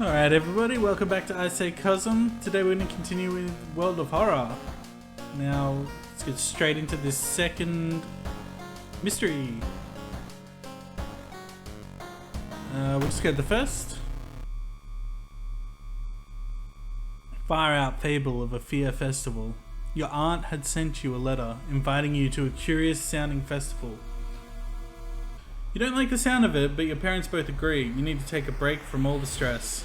Alright everybody, welcome back to I Say Cousin. Today we're going to continue with World of Horror. Now, let's get straight into this second mystery. We'll just go to the first. Far out fable of a fear festival. Your aunt had sent you a letter inviting you to a curious sounding festival. You don't like the sound of it, but your parents both agree you need to take a break from all the stress.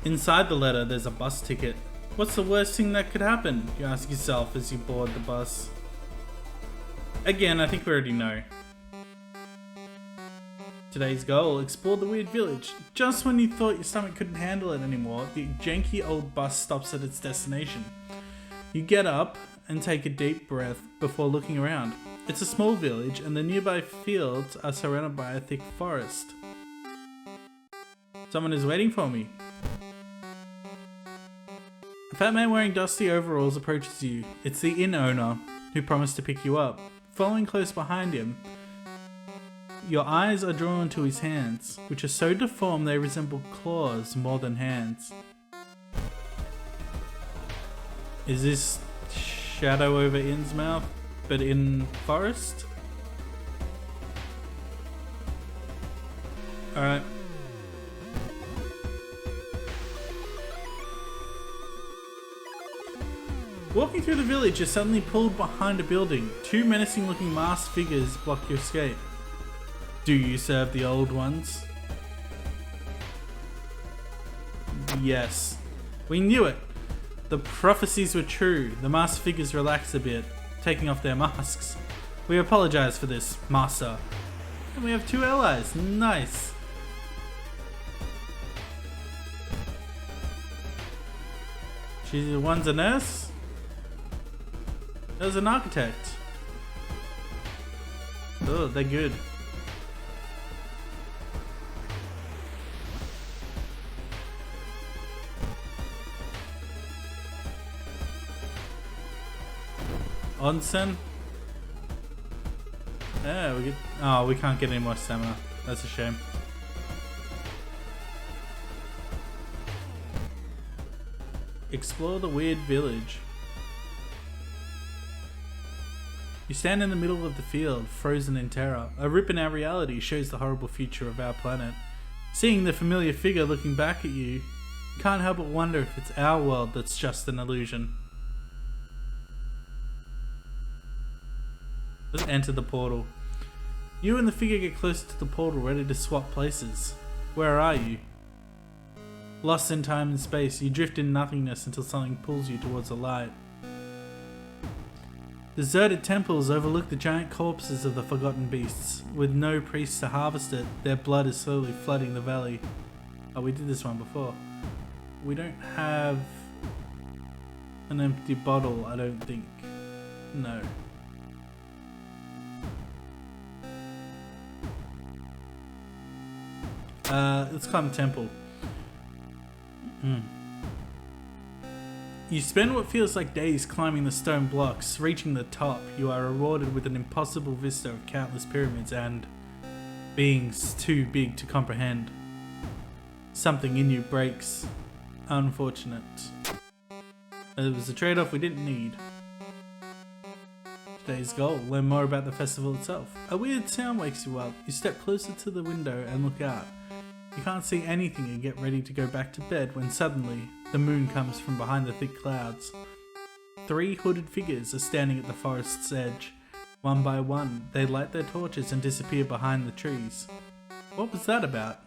Inside the letter, there's a bus ticket. What's the worst thing that could happen? You ask yourself as you board the bus. Again, I think we already know. Today's goal, explore the weird village. Just when you thought your stomach couldn't handle it anymore, the janky old bus stops at its destination. You get up and take a deep breath before looking around. It's a small village and the nearby fields are surrounded by a thick forest. Someone is waiting for me. A fat man wearing dusty overalls approaches you. It's the inn owner who promised to pick you up. Following close behind him, your eyes are drawn to his hands, which are so deformed they resemble claws more than hands. Is this Shadow over Innsmouth, but in forest? Alright. Walking through the village, you're suddenly pulled behind a building. Two menacing looking masked figures block your escape. Do you serve the old ones? Yes. We knew it. The prophecies were true. The masked figures relax a bit, taking off their masks. We apologize for this, Master. And we have two allies. Nice. One's a nurse. There's an architect. Oh, they're good. Onsen. Yeah, we can't get any more stamina. That's a shame. Explore the weird village. You stand in the middle of the field, frozen in terror. A rip in our reality shows the horrible future of our planet. Seeing the familiar figure looking back at you, you can't help but wonder if it's our world that's just an illusion. Let's enter the portal. You and the figure get closer to the portal, ready to swap places. Where are you? Lost in time and space, you drift in nothingness until something pulls you towards the light. Deserted temples overlook the giant corpses of the forgotten beasts. With no priests to harvest it, their blood is slowly flooding the valley. Oh, we did this one before. We don't have an empty bottle, I don't think. No. Let's climb the temple. You spend what feels like days climbing the stone blocks. Reaching the top, you are rewarded with an impossible vista of countless pyramids and beings too big to comprehend. Something in you breaks. Unfortunate. It was a trade-off we didn't need. Today's goal, learn more about the festival itself. A weird sound wakes you up. You step closer to the window and look out. You can't see anything and get ready to go back to bed when suddenly the moon comes from behind the thick clouds. Three hooded figures are standing at the forest's edge. One by one, they light their torches and disappear behind the trees. What was that about?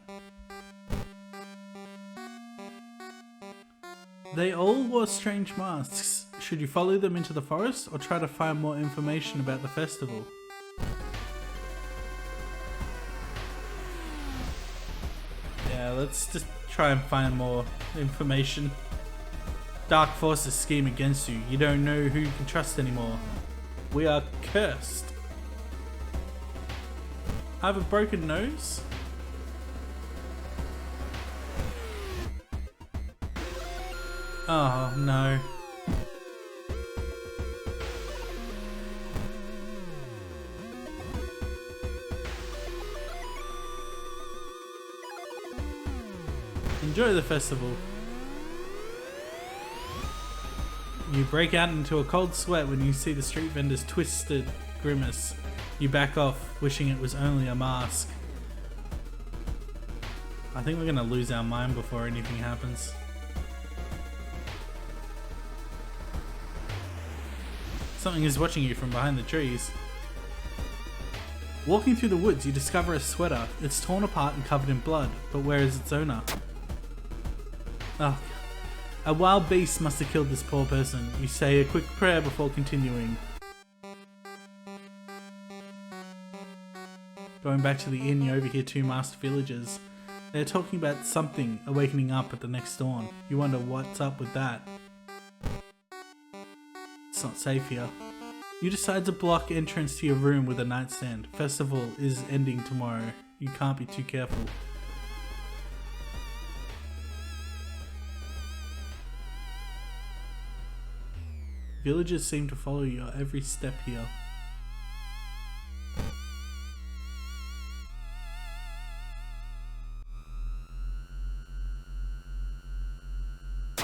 They all wore strange masks. Should you follow them into the forest or try to find more information about the festival? Yeah, let's just try and find more information. Dark forces scheme against you. You don't know who you can trust anymore. We are cursed. I have a broken nose. Oh no. Enjoy the festival. You break out into a cold sweat when you see the street vendor's twisted grimace. You back off, wishing it was only a mask. I think we're gonna lose our mind before anything happens. Something is watching you from behind the trees. Walking through the woods, you discover a sweater. It's torn apart and covered in blood, but where is its owner? Oh, a wild beast must have killed this poor person. You say a quick prayer before continuing. Going back to the inn, you overhear two masked villagers. They're talking about something awakening up at the next dawn. You wonder what's up with that. It's not safe here. You decide to block entrance to your room with a nightstand. Festival is ending tomorrow. You can't be too careful. Villagers seem to follow your every step here.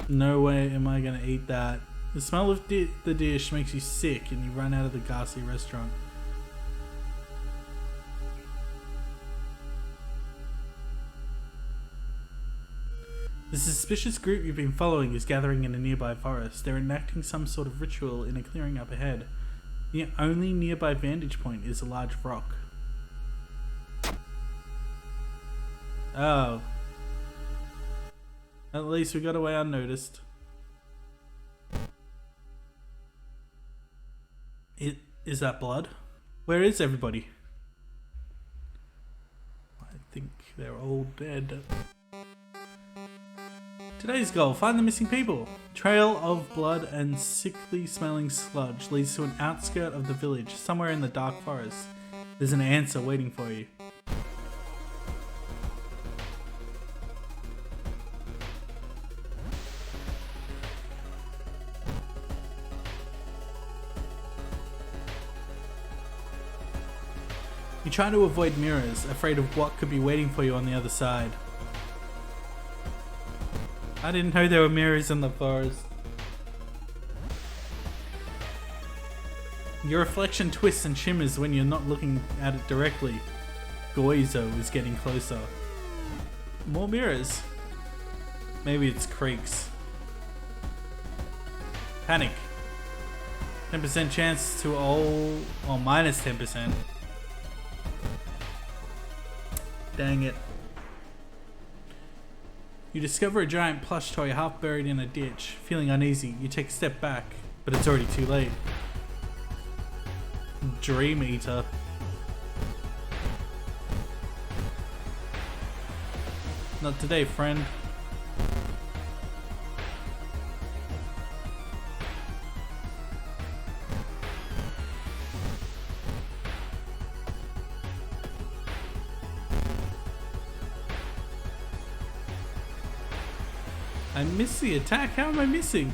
No way am I gonna eat that. The smell of the dish makes you sick and you run out of the ghastly restaurant. The suspicious group you've been following is gathering in a nearby forest. They're enacting some sort of ritual in a clearing up ahead. The only nearby vantage point is a large rock. Oh. At least we got away unnoticed. Is that blood? Where is everybody? I think they're all dead. Today's goal, find the missing people. Trail of blood and sickly smelling sludge leads to an outskirt of the village, somewhere in the dark forest. There's an answer waiting for you. You try to avoid mirrors, afraid of what could be waiting for you on the other side. I didn't know there were mirrors in the forest. Your reflection twists and shimmers when you're not looking at it directly. Goizo is getting closer. More mirrors. Maybe it's creaks. Panic. 10% chance to all, or minus 10%. Dang it. You discover a giant plush toy half buried in a ditch. Feeling uneasy, you take a step back, but it's already too late. Dream Eater. Not today, friend. I missed the attack. How am I missing?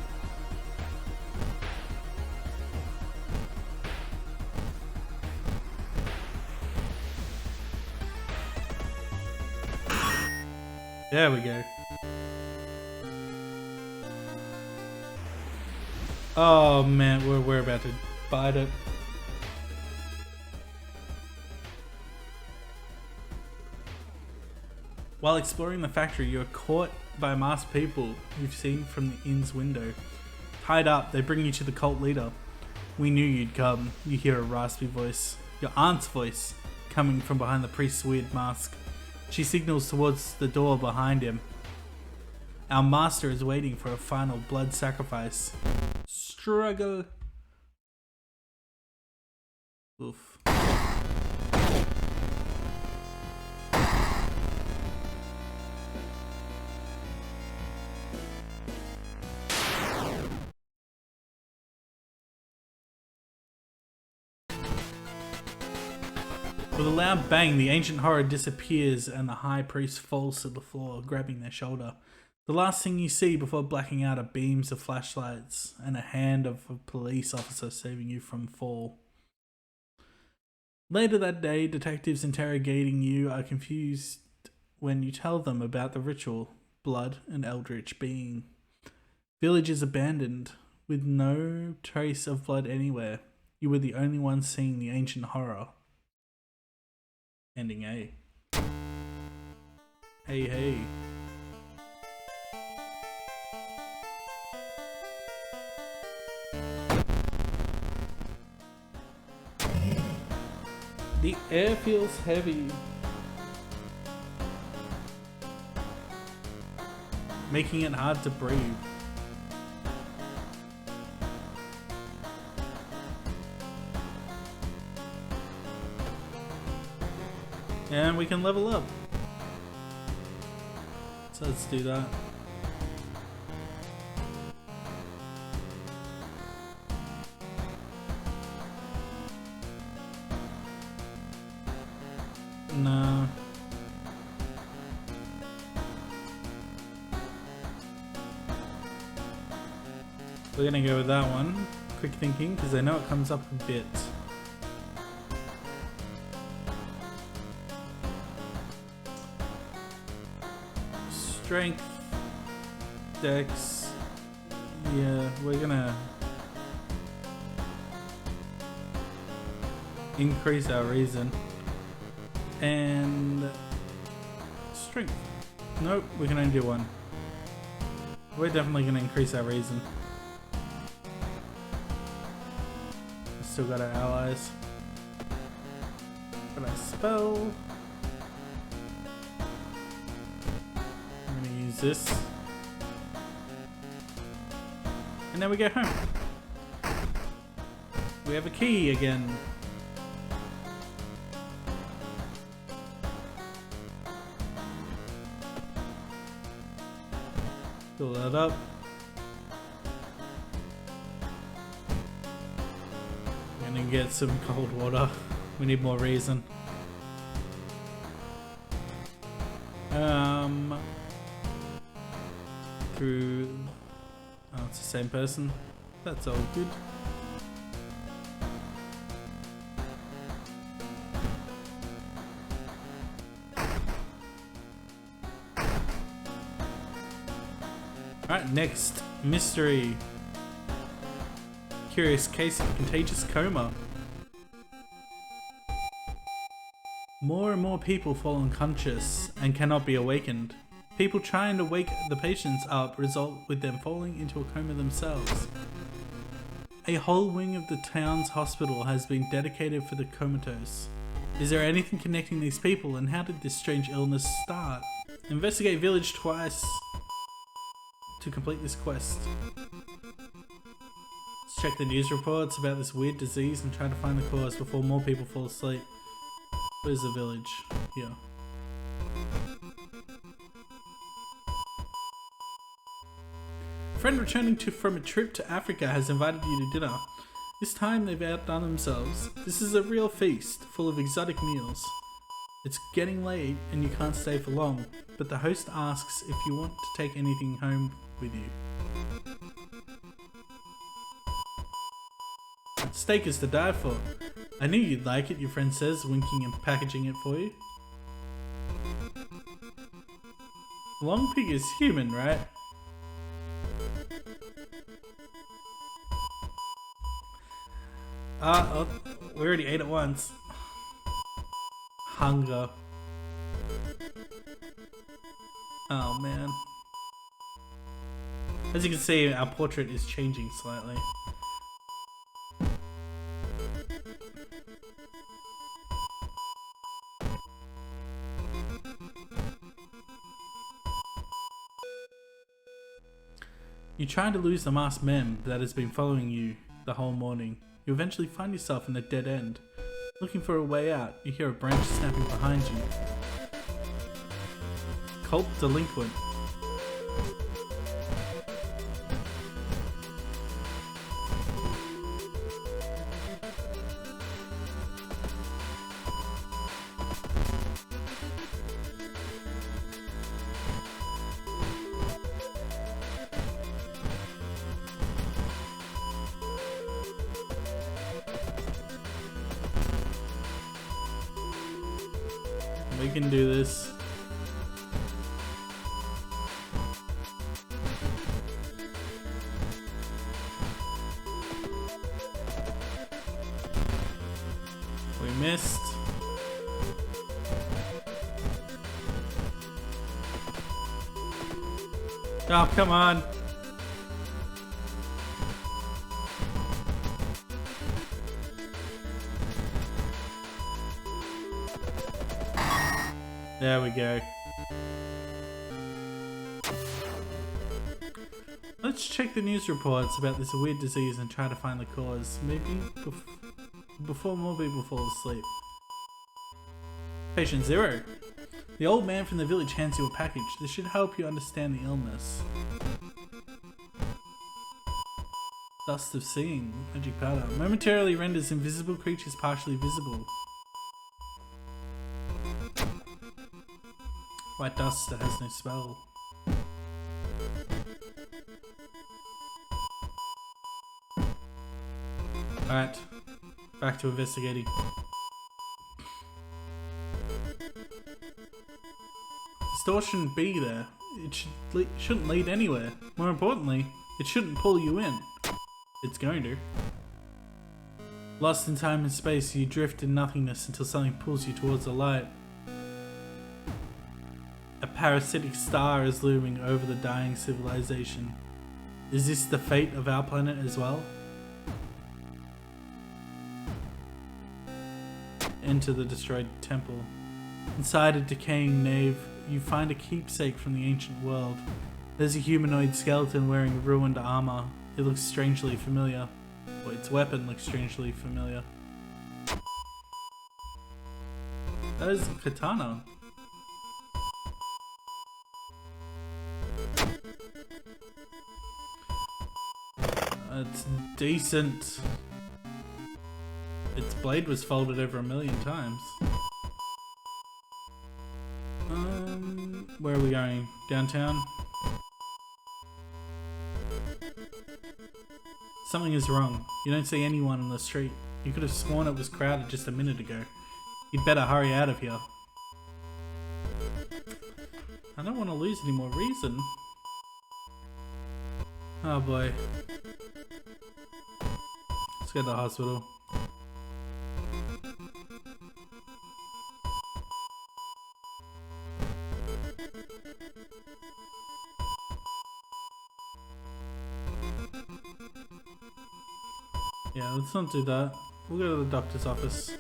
There we go. Oh man, we're about to bite it. While exploring the factory, you are caught by masked people you've seen from the inn's window. Tied up, they bring you to the cult leader. We knew you'd come. You hear a raspy voice. Your aunt's voice, coming from behind the priest's weird mask. She signals towards the door behind him. Our master is waiting for a final blood sacrifice. Struggle. Oof. With a loud bang, the ancient horror disappears and the high priest falls to the floor, grabbing their shoulder. The last thing you see before blacking out are beams of flashlights and a hand of a police officer saving you from fall. Later that day, detectives interrogating you are confused when you tell them about the ritual. blood, and eldritch being. Village is abandoned, with no trace of blood anywhere. You were the only one seeing the ancient horror. Ending A. Hey, hey. The air feels heavy, making it hard to breathe. And we can level up. So let's do that. No. We're gonna go with that one. Quick thinking, because I know it comes up a bit. Strength, dex. Yeah, we're gonna increase our reason. And strength. Nope, we can only do one. We're definitely gonna increase our reason. Still got our allies. Got our spell. I'm gonna use this. And then we go home. We have a key again. Fill that up. I'm gonna get some cold water. We need more reason. Through... Oh, it's the same person. That's all good. Alright, next mystery. Curious case of contagious coma. More and more people fall unconscious and cannot be awakened. People trying to wake the patients up result with them falling into a coma themselves. A whole wing of the town's hospital has been dedicated for the comatose. Is there anything connecting these people, and how did this strange illness start? Investigate village twice to complete this quest. Let's check the news reports about this weird disease and try to find the cause before more people fall asleep. Where's the village? Here. A friend returning from a trip to Africa has invited you to dinner. This time they've outdone themselves. This is a real feast, full of exotic meals. It's getting late and you can't stay for long, but the host asks if you want to take anything home with you. Steak is to die for. I knew you'd like it, your friend says, winking and packaging it for you. Long pig is human, right? Oh, we already ate it once. Hunger. Oh man. As you can see, our portrait is changing slightly. You try to lose the masked man that has been following you the whole morning. You eventually find yourself in a dead end. Looking for a way out, you hear a branch snapping behind you. Cult delinquent. We can do this. Missed. Oh, come on. There we go. Let's check the news reports about this weird disease and try to find the cause. Maybe before more people fall asleep. Patient 0. The old man from the village hands you a package. This should help you understand the illness. Dust of seeing. Magic powder. Momentarily renders invisible creatures partially visible. White dust that has no spell. Alright. Back to investigating. The store shouldn't be there. It shouldn't lead anywhere. More importantly, it shouldn't pull you in. It's going to. Lost in time and space, you drift in nothingness until something pulls you towards the light. A parasitic star is looming over the dying civilization. Is this the fate of our planet as well? Enter the destroyed temple. Inside a decaying nave, you find a keepsake from the ancient world. There's a humanoid skeleton wearing ruined armor. It looks strangely familiar. Or its weapon looks strangely familiar. That is a katana. It's decent. Its blade was folded over 1,000,000 times. Where are we going? Downtown? Something is wrong. You don't see anyone on the street. You could have sworn it was crowded just a minute ago. You'd better hurry out of here. I don't want to lose any more reason. Oh boy. Let's go to the hospital. Yeah, let's not do that. We'll go to the doctor's office.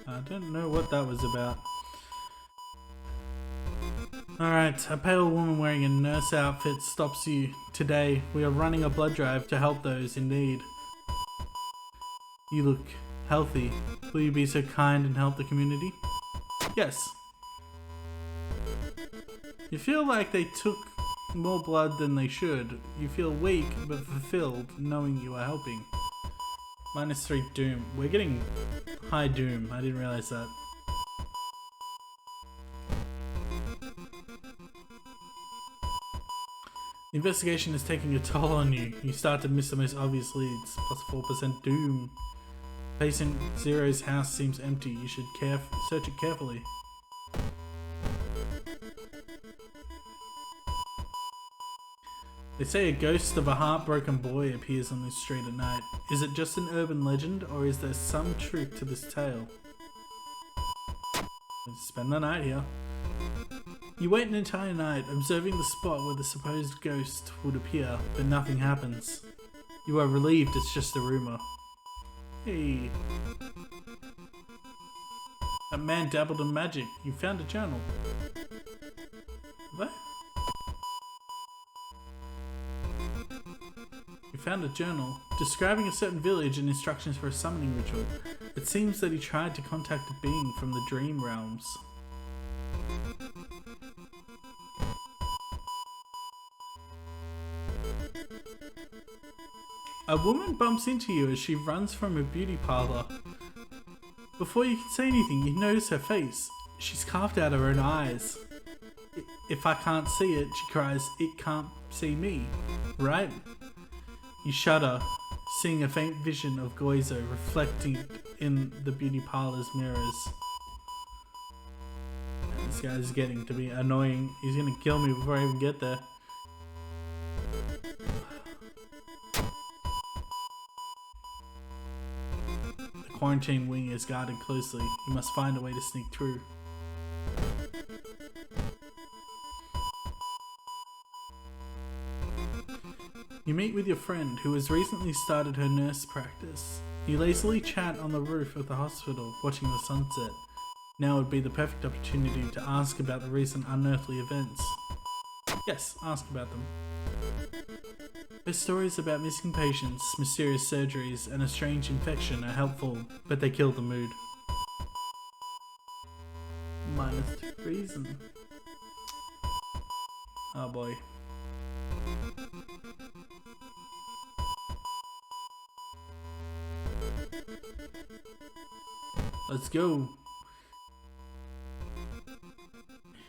I don't know what that was about. Alright, a pale woman wearing a nurse outfit stops you. Today, we are running a blood drive to help those in need. You look healthy. Will you be so kind and help the community? Yes. You feel like they took more blood than they should. You feel weak but fulfilled knowing you are helping. -3 doom. We're getting high doom. I didn't realize that. The investigation is taking a toll on you. You start to miss the most obvious leads. +4% doom. Patient Zero's house seems empty. You should search it carefully. They say a ghost of a heartbroken boy appears on this street at night. Is it just an urban legend, or is there some truth to this tale? Let's spend the night here. You wait an entire night, observing the spot where the supposed ghost would appear, but nothing happens. You are relieved it's just a rumor. Hey. That man dabbled in magic. You found a journal. What? You found a journal describing a certain village and instructions for a summoning ritual. It seems that he tried to contact a being from the dream realms. A woman bumps into you as she runs from a beauty parlor. Before you can say anything, you notice her face. She's carved out her own eyes. If I can't see it, she cries, it can't see me, right? You shudder, seeing a faint vision of Goizo reflecting in the beauty parlor's mirrors. guy's getting to be annoying. He's gonna kill me before I even get there. The quarantine wing is guarded closely. You must find a way to sneak through. You meet with your friend who has recently started her nurse practice. You lazily chat on the roof of the hospital, watching the sunset. Now would be the perfect opportunity to ask about the recent unearthly events. Yes, ask about them. Her stories about missing patients, mysterious surgeries, and a strange infection are helpful, but they kill the mood. -2 reason. Oh boy. Let's go.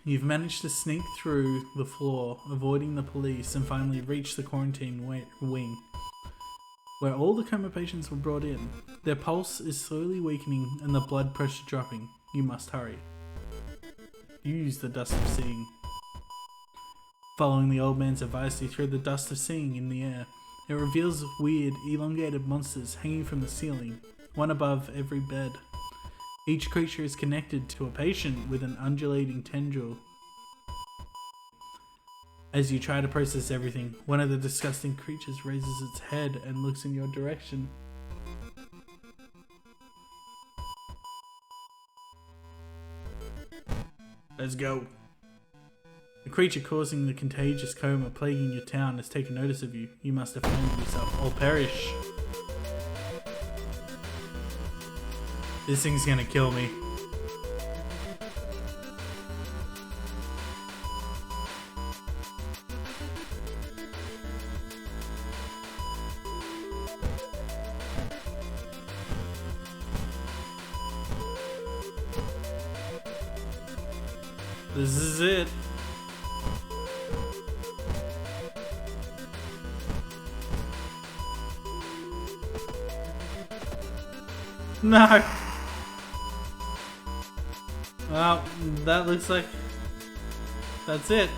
You've managed to sneak through the floor, avoiding the police, and finally reach the quarantine wing, where all the coma patients were brought in. Their pulse is slowly weakening and the blood pressure dropping. You must hurry. Use the dust of seeing. Following the old man's advice, you throw the dust of seeing in the air. It reveals weird, elongated monsters hanging from the ceiling, one above every bed. Each creature is connected to a patient with an undulating tendril. As you try to process everything, one of the disgusting creatures raises its head and looks in your direction. Let's go. The creature causing the contagious coma plaguing your town has taken notice of you. You must defend yourself or perish. This thing's gonna kill me. This is it. No. Well, that looks like that's it.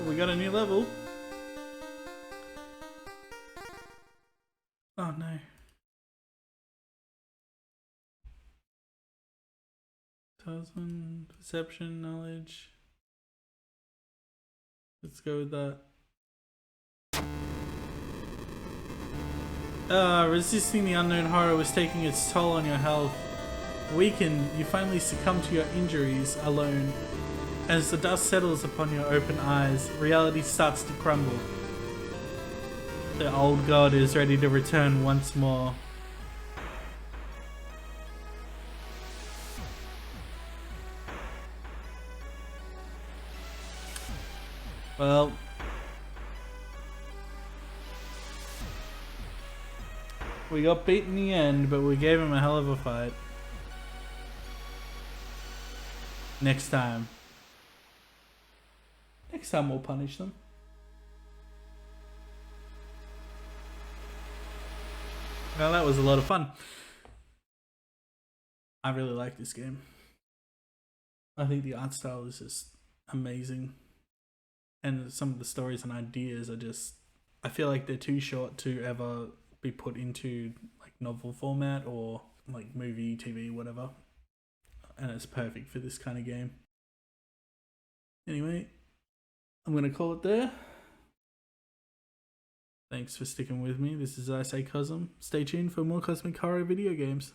We got a new level. Oh no. Talisman, perception, knowledge. Let's go with that. Resisting the unknown horror was taking its toll on your health. Weakened, you finally succumb to your injuries alone. As the dust settles upon your open eyes, reality starts to crumble. The old god is ready to return once more. Well, we got beat in the end, but we gave him a hell of a fight. Next time we'll punish them. Well, that was a lot of fun. I really like this game. I think the art style is just amazing. And some of the stories and ideas are just, I feel like they're too short to ever be put into like novel format or like movie, TV, whatever. And it's perfect for this kind of game. Anyway, I'm going to call it there. Thanks for sticking with me. This is I Say Cosm. Stay tuned for more Cosmic Horror video games.